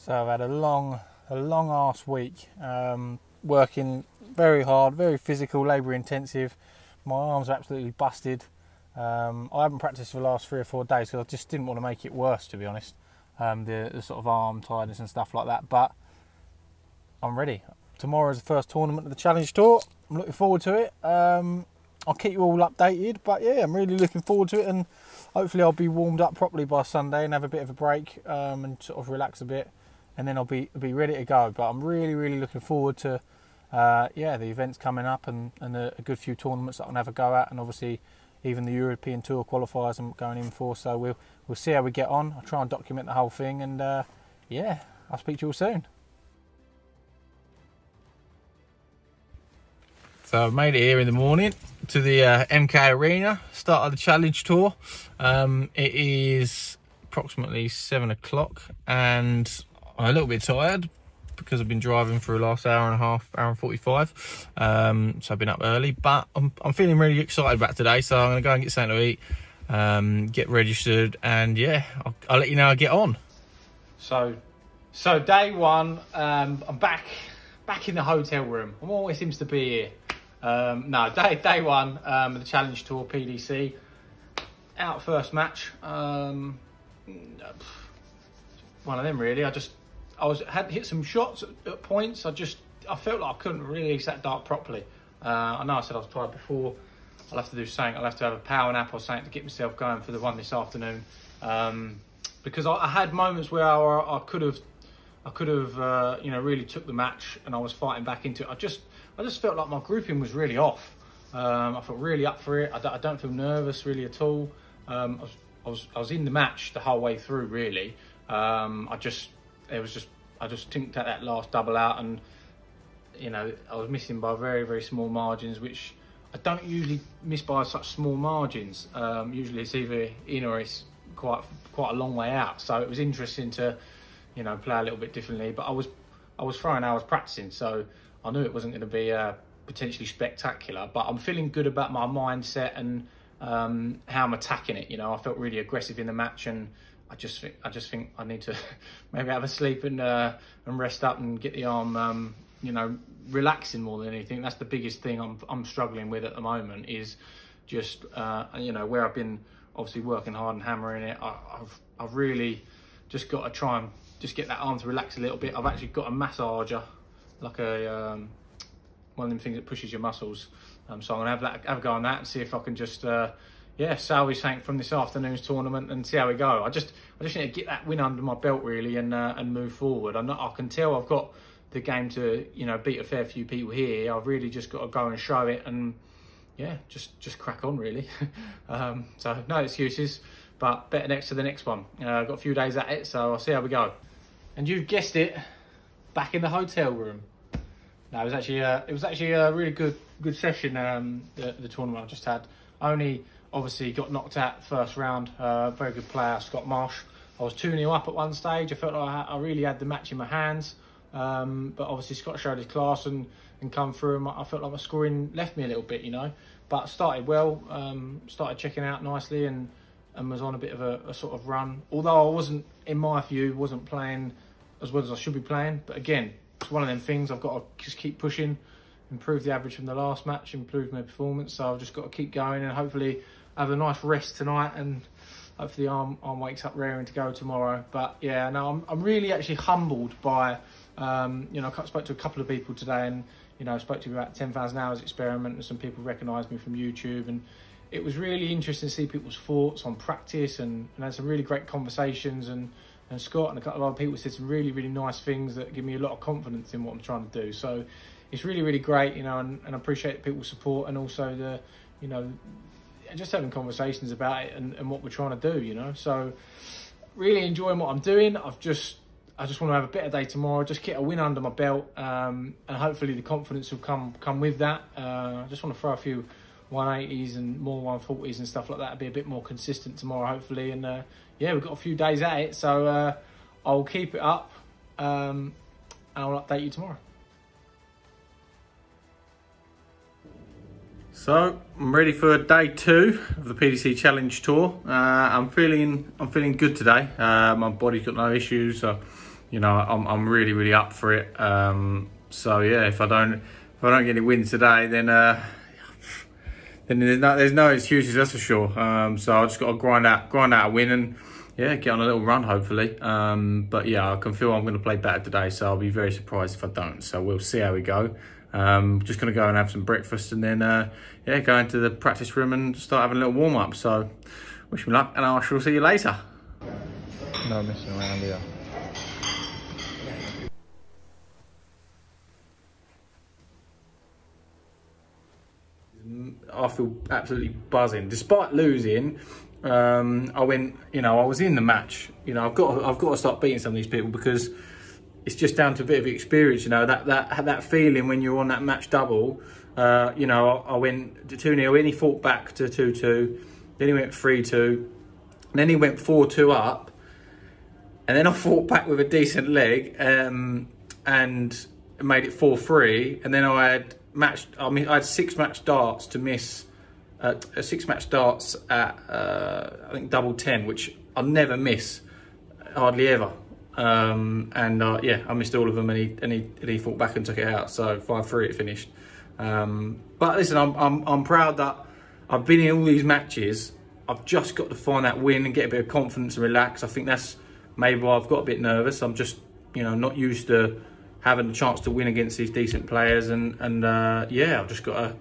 So I've had a long ass week, working very hard, very physical, labour intensive. My arms are absolutely busted. I haven't practiced for the last 3 or 4 days because I just didn't want to make it worse, to be honest. The sort of arm tiredness and stuff like that, but I'm ready. Tomorrow is the first tournament of the Challenge Tour. I'm looking forward to it. I'll keep you all updated, but yeah, I'm really looking forward to it, and hopefully I'll be warmed up properly by Sunday and have a bit of a break, and sort of relax a bit, and then I'll be ready to go. But I'm really looking forward to the events coming up and a good few tournaments that I'll have a go at, and obviously even the European Tour qualifiers I'm going in for. So we'll see how we get on. I'll try and document the whole thing, and yeah, I'll speak to you all soon. So I've made it here in the morning to the MK Arena, start of the Challenge Tour. It is approximately 7 o'clock and I'm a little bit tired because I've been driving for the last hour and a half, hour and 45. So I've been up early, but I'm feeling really excited about today. So I'm going to go and get something to eat, get registered, and yeah, I'll let you know how I get on. So day one, I'm back in the hotel room. I'm always seems to be here. No, day one of the Challenge Tour PDC. Out first match. One of them really. I had hit some shots at points. I felt like I couldn't release that dart properly. I know I said I was tired before. I'll have to do something. I'll have to have a power nap or something to get myself going for the one this afternoon. Because I had moments where I could have really took the match and I was fighting back into it. I just felt like my grouping was really off. I felt really up for it. I don't feel nervous really at all. I was in the match the whole way through really. I just tinked at that last double out, and I was missing by very small margins, which I don't usually miss by such small margins. Usually it's either in or it's quite a long way out. So it was interesting to play a little bit differently, but I was throwing hours practicing, so I knew it wasn't going to be potentially spectacular. But I'm feeling good about my mindset and how I'm attacking it. I felt really aggressive in the match, and I just think I need to maybe have a sleep and rest up and get the arm relaxing more than anything. That's the biggest thing I'm struggling with at the moment, is just where I've been obviously working hard and hammering it. I've really just got to try and just get that arm to relax a little bit. I've actually got a massager, like one of them things that pushes your muscles. So I'm gonna have a go on that and see if I can just salvage something from this afternoon's tournament and see how we go. I just need to get that win under my belt really, and move forward. I can tell I've got the game to beat a fair few people here. I've really just got to go and show it, and yeah, just crack on really. So no excuses, but better next to the next one. I've got a few days at it, so I'll see how we go. And you've guessed it, back in the hotel room. No, it was actually a really good session. The tournament I just had. Only obviously got knocked out first round. Very good player, Scott Marsh. I was 2-0 up at one stage. I felt like I really had the match in my hands. But obviously Scott showed his class and come through, and I felt like my scoring left me a little bit, But started well, started checking out nicely, and was on a bit of a sort of run. Although I wasn't, in my view, wasn't playing as well as I should be playing. But again, it's one of them things. I've got to just keep pushing, improve the average from the last match, improve my performance. So I've just got to keep going and hopefully have a nice rest tonight, and hopefully arm wakes up raring to go tomorrow. But yeah, no, I'm really actually humbled by, I spoke to a couple of people today, and I spoke to about 10,000 hours experiment, and some people recognised me from YouTube, and it was really interesting to see people's thoughts on practice, and had some really great conversations, and Scott and a couple of other people said some really nice things that give me a lot of confidence in what I'm trying to do. So it's really great, and I appreciate people's support, and also the, just having conversations about it and what we're trying to do, So really enjoying what I'm doing. I just want to have a better day tomorrow, just get a win under my belt, and hopefully the confidence will come with that. I just want to throw a few 180s and more 140s and stuff like that. Be a bit more consistent tomorrow, hopefully. And yeah, we've got a few days at it, so I'll keep it up, and I'll update you tomorrow. So I'm ready for day 2 of the PDC Challenge Tour. I'm feeling good today. My body's got no issues, so you know, I'm really, really up for it. So yeah, if I don't get any wins today, then there's no excuses, that's for sure. So I just got to grind out a win and yeah, get on a little run hopefully. But yeah, I can feel I'm going to play better today, so I'll be very surprised if I don't. So we'll see how we go. Just going to go and have some breakfast and then yeah, go into the practice room and start having a little warm up. So wish me luck, and I shall see you later. No messing around here. I feel absolutely buzzing. Despite losing, I went, you know, I was in the match. You know, I've got to start beating some of these people, because it's just down to a bit of experience. You know, that feeling when you're on that match double. You know, I went to 2-0, then he fought back to 2-2, then he went 3-2, then he went 4-2 up, and then I fought back with a decent leg and made it 4-3, and then I had 6 match darts to miss, 6 match darts at I think double 10, which I never miss, hardly ever. Yeah, I missed all of them, and he fought back and took it out. So 5-3 it finished. But listen, I'm proud that I've been in all these matches. I've just got to find that win and get a bit of confidence and relax. I think that's maybe why I've got a bit nervous. I'm just, you know, not used to having the chance to win against these decent players, and yeah, I've just got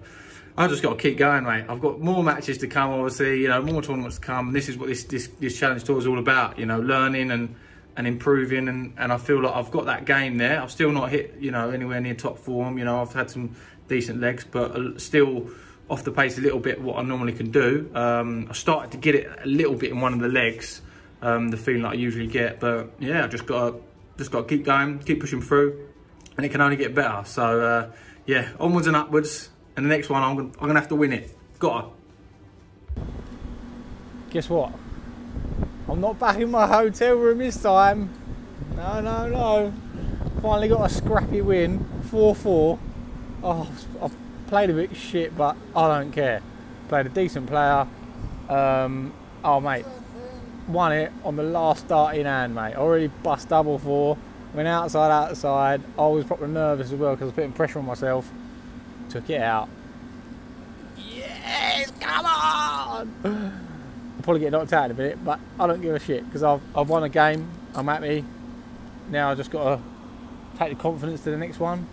to keep going, mate. I've got more matches to come, obviously, you know, more tournaments to come. This is what this challenge tour is all about, you know, learning and improving, and I feel like I've got that game there. I've still not hit, you know, anywhere near top form. You know, I've had some decent legs, but still off the pace a little bit what I normally can do. I started to get it a little bit in one of the legs, the feeling that I usually get, but yeah, I just got to keep going, keep pushing through, and it can only get better. So yeah, onwards and upwards, and the next one I'm gonna have to win it. Gotta. Guess what? I'm not back in my hotel room this time. No. Finally got a scrappy win, 4-4. Oh, I've played a bit shit, but I don't care. Played a decent player. Oh, mate. Won it on the last start in hand, mate. Already bust double 4. Went outside. I was proper nervous as well because I was putting pressure on myself. Took it out. Yes, come on! I'll probably get knocked out in a minute, but I don't give a shit because I've won a game. I'm happy. Now I just got to take the confidence to the next one,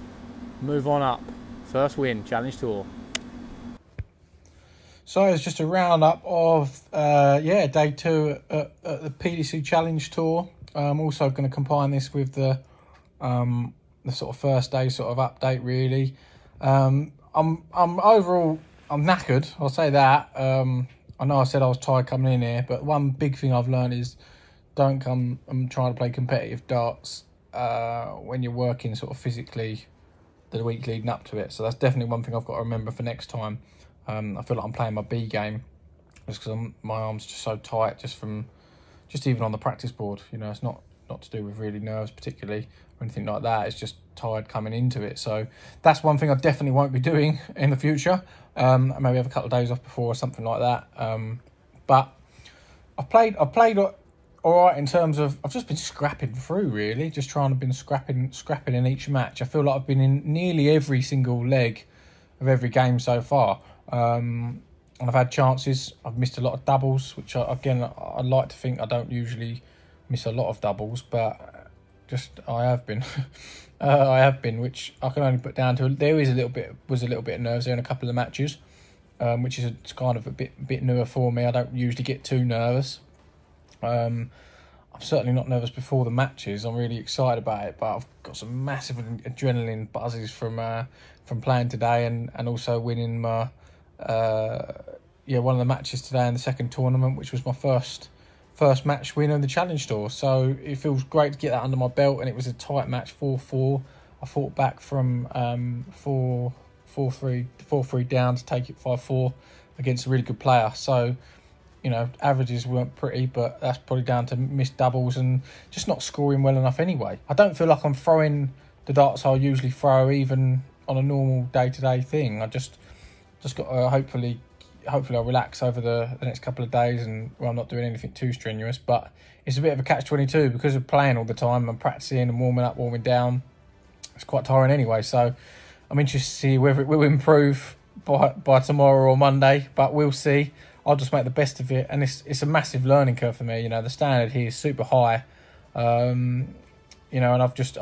move on up. First win, Challenge Tour. So it's just a roundup of yeah, day 2 at the PDC Challenge Tour. I'm also going to combine this with the sort of first day sort of update, really. I'm overall I'm knackered, I'll say that. I know I said I was tired coming in here, but one big thing I've learned is don't come and try to play competitive darts when you're working sort of physically the week leading up to it. So that's definitely one thing I've got to remember for next time. I feel like I'm playing my B game just because my arm's just so tight just even on the practice board. You know, it's not to do with really nerves particularly or anything like that. It's just tired coming into it. So that's one thing I definitely won't be doing in the future. Maybe have a couple of days off before or something like that. But I've played all right in terms of I've just been scrapping through, really, just trying to been scrapping in each match. I feel like I've been in nearly every single leg of every game so far, and I've had chances. I've missed a lot of doubles, which I like to think I don't usually miss a lot of doubles, but just I have been. I have been, which I can only put down to there was a little bit of nerves there in a couple of matches, which is kind of a bit newer for me. I don't usually get too nervous. I'm certainly not nervous before the matches. I'm really excited about it, but I've got some massive adrenaline buzzes from playing today and also winning my one of the matches today in the second tournament, which was my first match win on the Challenge Tour. So it feels great to get that under my belt, and it was a tight match, 4-4. I fought back from 4-3 down to take it 5-4 against a really good player. So, you know, averages weren't pretty, but that's probably down to missed doubles and just not scoring well enough anyway. I don't feel like I'm throwing the darts I usually throw, even on a normal day-to-day thing. I just got to hopefully hopefully I'll relax over the next couple of days, and well, I'm not doing anything too strenuous. But it's a bit of a catch-22 because of playing all the time and practicing and warming up, warming down. It's quite tiring anyway. So I'm interested to see whether it will improve by tomorrow or Monday, but we'll see. I'll just make the best of it, and it's a massive learning curve for me. You know, the standard here is super high. You know, and I just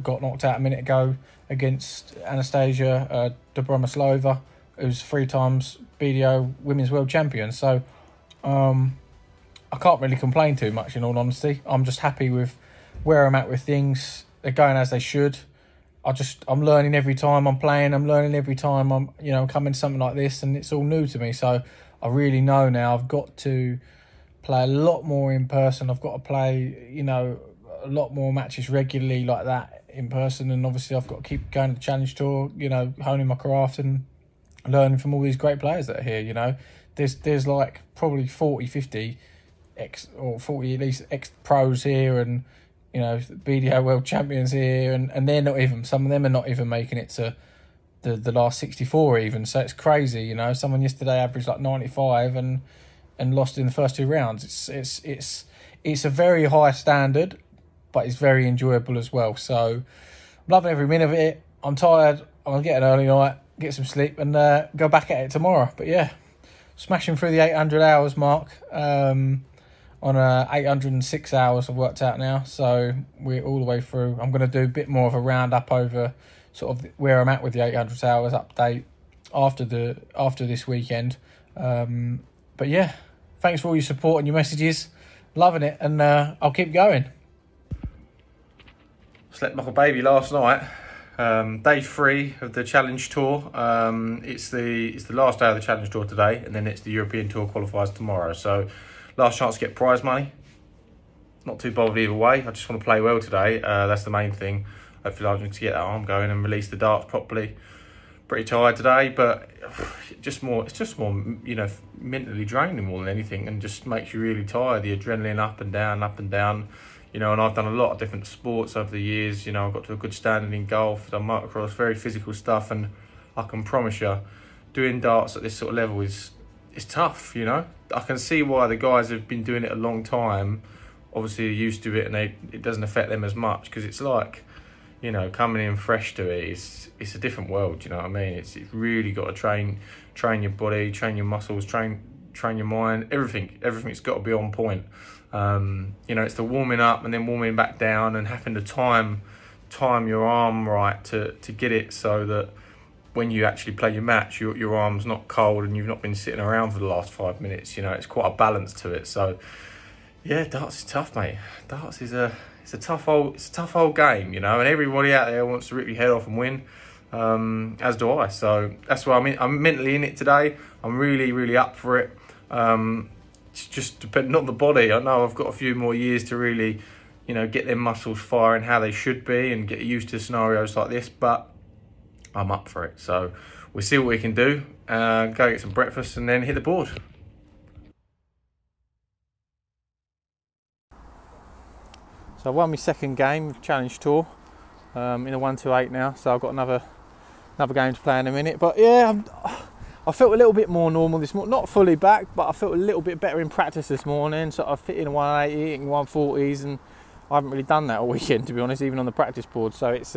got knocked out a minute ago against Anastasia Dobromoslova, who's 3 times BDO Women's World Champion. So I can't really complain too much, in all honesty. I'm just happy with where I'm at with things. They're going as they should. I'm learning every time I'm playing. I'm learning every time I'm coming to something like this, and it's all new to me. So I really know now I've got to play a lot more in person. I've got to play, a lot more matches regularly like that in person, and obviously I've got to keep going to the Challenge Tour, honing my craft and learning from all these great players that are here. There's like probably 40, 50 40 at least ex-pros here, and BDO World Champions here, and they're not even, some of them are not even making it to the last 64 even, so it's crazy. Someone yesterday averaged like 95 and lost in the first 2 rounds. It's a very high standard, but it's very enjoyable as well. So I'm loving every minute of it. I'm tired. I'll get an early night, get some sleep, and go back at it tomorrow. But yeah, smashing through the 800 hours mark. On 806 hours I've worked out now, so we're all the way through. I'm going to do a bit more of a roundup over sort of where I'm at with the 800 hours update after this weekend. But yeah, thanks for all your support and your messages. Loving it, and I'll keep going. Slept like a baby last night. Day 3 of the Challenge Tour. It's the last day of the Challenge Tour today, and then it's the European Tour qualifiers tomorrow. So last chance to get prize money. Not too bothered either way. I just want to play well today. That's the main thing. Hopefully I'm going to get that arm going and release the darts properly. Pretty tired today, but it's just more, mentally draining more than anything, and just makes you really tired. The adrenaline up and down, and I've done a lot of different sports over the years. I've got to a good standing in golf, done motocross, very physical stuff, and I can promise you, doing darts at this sort of level is tough. I can see why the guys have been doing it a long time. Obviously, they're used to it, and it doesn't affect them as much, because it's like, coming in fresh to it, it's a different world. You know what I mean? It's really got to train your body, train your muscles, train your mind. Everything's got to be on point. It's the warming up and then warming back down, and having to time your arm right to get it so that when you actually play your match, your arm's not cold and you've not been sitting around for the last 5 minutes. It's quite a balance to it. So yeah, darts is tough, mate. Darts is it's a tough old game, and everybody out there wants to rip your head off and win, as do I. So that's why I'm mentally in it today. I'm really, really up for it. It's just depending on the body. I know I've got a few more years to really, get them muscles firing how they should be and get used to scenarios like this, but I'm up for it. So we'll see what we can do. Go get some breakfast and then hit the board. So I won my second game of Challenge Tour in a 1-2-8 now. So I've got another game to play in a minute. But yeah, I felt a little bit more normal this morning. Not fully back, but I felt a little bit better in practice this morning. So I fit in a 180 and 140s, and I haven't really done that all weekend, to be honest, even on the practice board. So it's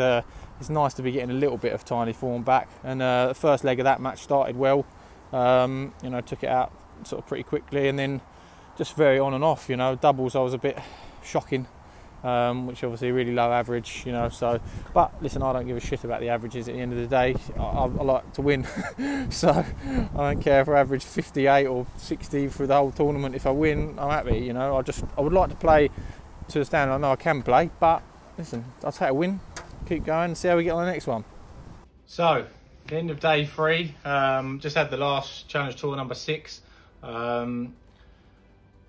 nice to be getting a little bit of tiny form back. And the first leg of that match started well. Took it out sort of pretty quickly, and then just very on and off. Doubles I was a bit shocking. Which obviously really low average, so, but listen, I don't give a shit about the averages at the end of the day. I like to win. So I don't care if I average 58 or 60 through the whole tournament. If I win, I'm happy. I would like to play to the standard I know I can play, but listen, I'll take a win, keep going and see how we get on the next one. So the end of day 3, just had the last Challenge Tour number 6. I'm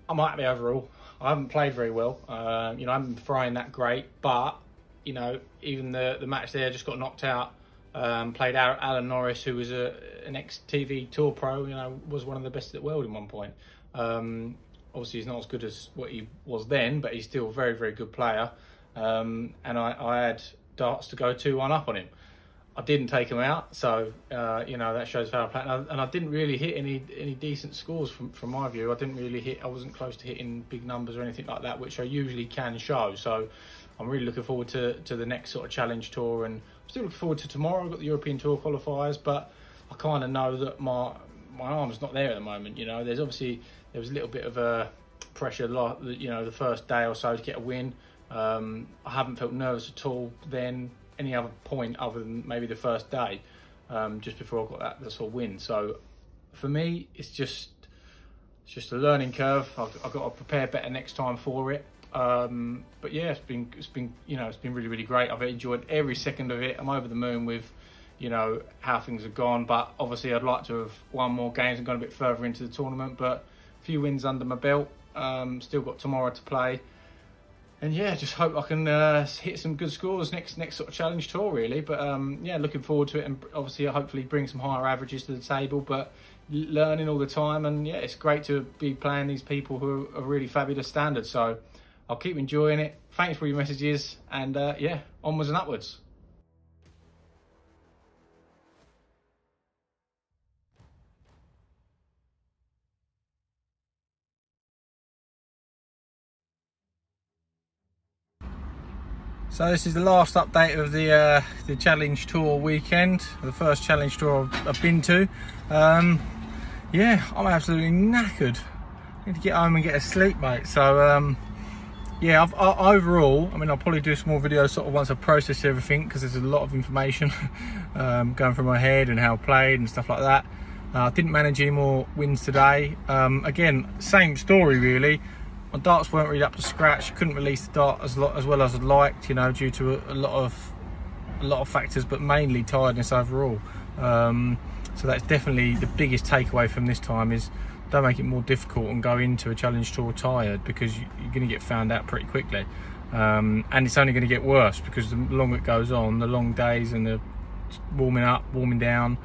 happy overall. I haven't played very well. I haven't been throwing that great, but even the match there, just got knocked out. Played Alan Norris, who was an ex-TV Tour pro. Was one of the best in the world at one point. Obviously, he's not as good as what he was then, but he's still a very, very good player. And I had darts to go 2-1 up on him. I didn't take them out, so you know, that shows foul play. And I didn't really hit any decent scores from my view. I wasn't close to hitting big numbers or anything like that, which I usually can show. So I'm really looking forward to the next sort of challenge tour, and I'm still looking forward to tomorrow. I've got the European Tour qualifiers, but I kind of know that my arm's not there at the moment. You know, there was a little bit of a pressure, you know, the first day or so to get a win. I haven't felt nervous at all then, any other point other than maybe the first day, just before I got that sort of win. So for me, it's just a learning curve. I've got to prepare better next time for it. But yeah, it's been you know, it's been really, really great. I've enjoyed every second of it. I'm over the moon with, you know, how things have gone, but obviously I'd like to have won more games and gone a bit further into the tournament, but a few wins under my belt. Still got tomorrow to play, and yeah, just hope I can hit some good scores next sort of challenge tour really. But yeah, looking forward to it, and obviously hopefully bring some higher averages to the table, but learning all the time. And yeah, it's great to be playing these people who are really fabulous standards, so I'll keep enjoying it. Thanks for your messages, and yeah, onwards and upwards. So this is the last update of the Challenge Tour weekend, the first Challenge Tour I've been to. Yeah, I'm absolutely knackered. I need to get home and get a sleep, mate. So yeah, overall, I mean, I'll probably do some more videos sort of once I've processed everything, because there's a lot of information going through my head and how I played and stuff like that. I didn't manage any more wins today. Again, same story really. My darts weren't really up to scratch. Couldn't release the dart as well as I'd liked, you know, due to a lot of factors, but mainly tiredness overall. So that's definitely the biggest takeaway from this time, is don't make it more difficult and go into a challenge tour tired, because you're going to get found out pretty quickly. And it's only going to get worse, because the longer it goes on, the long days and the warming up, warming down,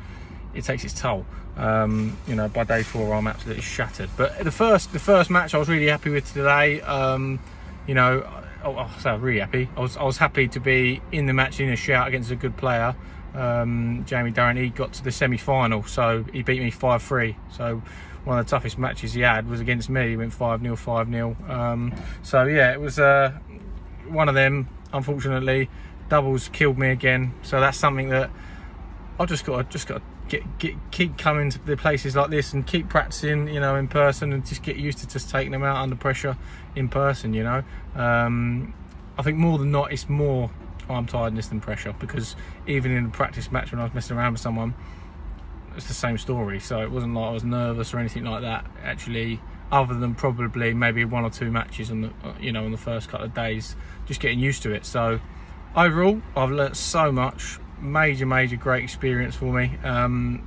it takes its toll. You know, by day 4 I'm absolutely shattered. But the first match I was really happy with today. You know, so really happy. I was happy to be in the match, in a shout against a good player. Jamie Durrant, he got to the semi-final, so he beat me 5-3. So one of the toughest matches he had was against me. He went 5-0, 5-0. So yeah, it was one of them. Unfortunately, doubles killed me again. So that's something that I've just got to keep coming to the places like this and keep practicing, you know, in person, and just get used to just taking them out under pressure in person, you know. I think more than not, it's more arm tiredness than pressure, because even in a practice match when I was messing around with someone, it's the same story. So it wasn't like I was nervous or anything like that, actually, other than probably maybe 1 or 2 matches on the, you know, in the first couple of days, just getting used to it. So overall, I've learnt so much. Major great experience for me.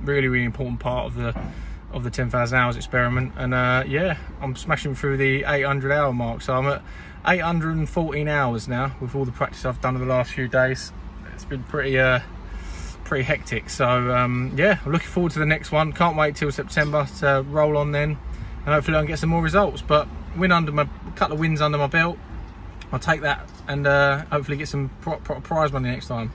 Really important part of the 10,000 hours experiment. And yeah, I'm smashing through the 800 hour mark, so I'm at 814 hours now with all the practice I've done over the last few days. It's been pretty hectic. So yeah, I'm looking forward to the next one. Can't wait till September to roll on then, and hopefully I can get some more results. But a couple of wins under my belt, I'll take that, and hopefully get some proper prize money next time.